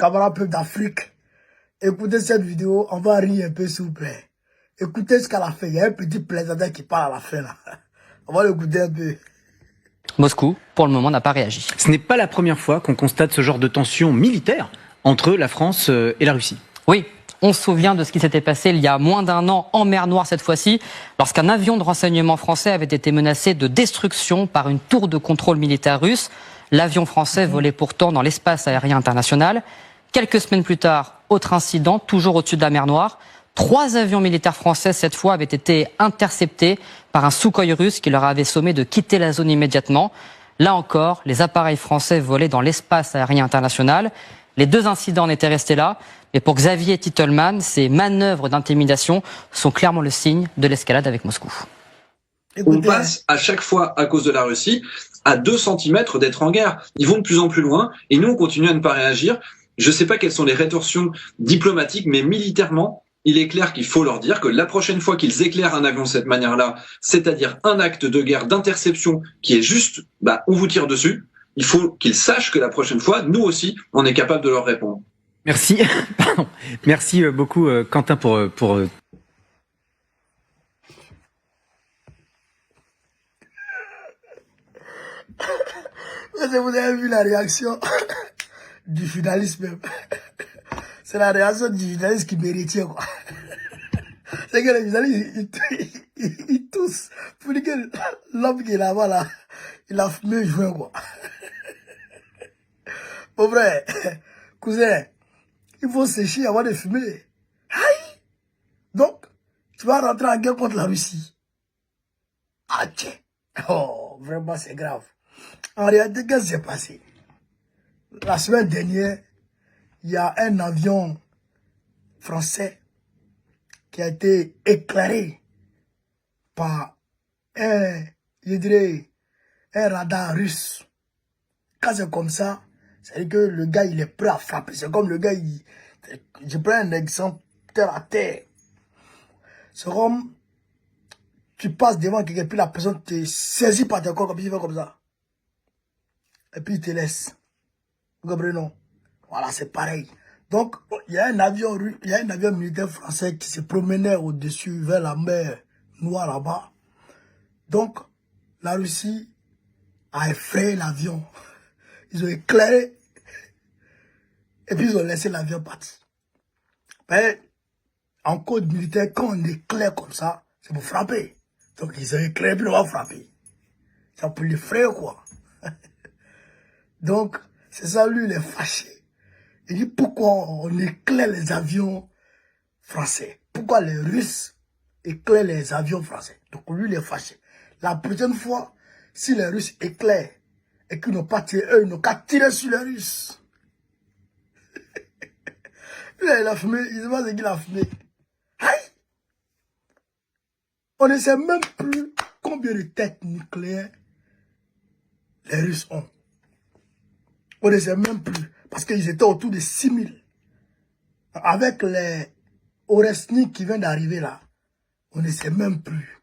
camarades peuple d'Afrique, écoutez cette vidéo, on va rire un peu s'il vous plaît. Écoutez ce qu'elle a fait, il y a un petit plaisantin qui parle à la fin là. On va l'écouter un peu. Moscou, pour le moment, n'a pas réagi. Ce n'est pas la première fois qu'on constate ce genre de tension militaire entre la France et la Russie. Oui, on se souvient de ce qui s'était passé il y a moins d'un an en mer Noire cette fois-ci, lorsqu'un avion de renseignement français avait été menacé de destruction par une tour de contrôle militaire russe. L'avion français volait pourtant dans l'espace aérien international. Quelques semaines plus tard, autre incident, toujours au-dessus de la mer Noire. 3 avions militaires français, cette fois, avaient été interceptés par un Sukhoi russe qui leur avait sommé de quitter la zone immédiatement. Là encore, les appareils français volaient dans l'espace aérien international. Les 2 incidents en étaient restés là. Mais pour Xavier Titelman, ces manœuvres d'intimidation sont clairement le signe de l'escalade avec Moscou. On passe à chaque fois, à cause de la Russie, à 2 centimètres d'être en guerre. Ils vont de plus en plus loin et nous, on continue à ne pas réagir. Je ne sais pas quelles sont les rétorsions diplomatiques, mais militairement, il est clair qu'il faut leur dire que la prochaine fois qu'ils éclairent un avion de cette manière-là, c'est-à-dire un acte de guerre d'interception qui est juste, on vous tire dessus, il faut qu'ils sachent que la prochaine fois, nous aussi, on est capable de leur répondre. Merci. Pardon. Merci beaucoup, Quentin, pour... Vous avez vu la réaction du journaliste même. C'est la réaction du journaliste qui méritait, quoi. C'est que les journalistes, ils toussent. Pour dire que l'homme qui est là-bas, là, il a fumé joint, quoi. Mon frère, cousin, il faut sécher avant de fumer. Aïe! Donc, tu vas rentrer en guerre contre la Russie. Ah, tiens. Oh, vraiment, c'est grave. En réalité, qu'est-ce qui s'est passé? La semaine dernière, il y a un avion français qui a été éclairé par un radar russe. Quand c'est comme ça, c'est que le gars, il est prêt à frapper. C'est comme le gars, je prends un exemple, terre à terre. C'est comme, tu passes devant quelqu'un, puis la personne te saisit par tes corps, puis il fait comme ça. Et puis il te laisse. Vous comprenez, non? Voilà, c'est pareil. Donc, il y a un avion militaire français qui se promenait au-dessus vers la mer Noire là-bas. Donc, la Russie a effrayé l'avion. Ils ont éclairé. Et puis ils ont laissé l'avion partir. Mais en code militaire, quand on éclaire comme ça, c'est pour frapper. Donc ils ont éclairé, puis on va frapper. C'est pour les frères, quoi. Donc, c'est ça, lui, il est fâché. Il dit, pourquoi on éclaire les avions français? Pourquoi les Russes éclairent les avions français? Donc, lui, il est fâché. La prochaine fois, si les Russes éclairent et qu'ils n'ont pas tiré, eux, ils n'ont qu'à tirer sur les Russes. Là, il a fumé, il ne sait pas ce qu'il a fumé. Aïe! On ne sait même plus combien de têtes nucléaires les Russes ont. On ne sait même plus. Parce qu'ils étaient autour de 6000. Avec les Oresnik qui viennent d'arriver là, on ne sait même plus.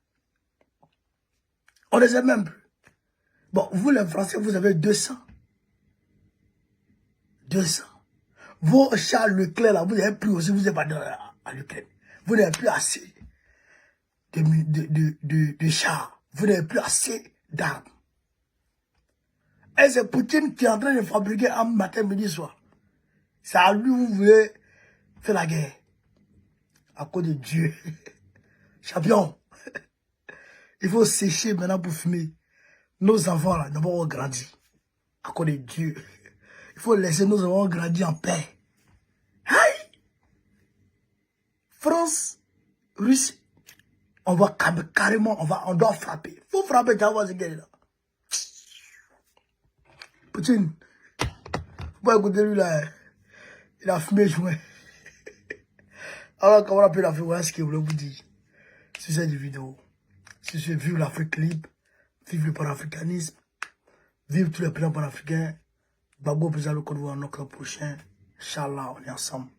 On ne sait même plus. Bon, vous les Français, vous avez 200. 200. Vos chars Leclerc là, vous n'avez plus aussi, vous n'avez pas à Leclerc. Vous n'avez plus assez de chars. Vous n'avez plus assez d'armes. Et c'est Poutine qui est en train de fabriquer un matin, midi, soir. C'est à lui vous voulez faire la guerre. À cause de Dieu. Champion. Il faut sécher maintenant pour fumer. Nos enfants là, d'abord grandi. À cause de Dieu. Il faut laisser nos enfants grandir en paix. Aïe! France, Russie, on va carrément, on doit frapper. Il faut frapper, tu vas voir ce guerre là. Poutine, faut pas écouter lui là, il a fumé joint. Alors comment on peut la faire, voilà ce qu'il voulait vous dire sur cette vidéo. Si c'est vive l'Afrique libre, vive le panafricanisme, vive tous les plans panafricains, Babo président le Côte d'Ivoire en octobre prochain, Inch'Allah, on est ensemble.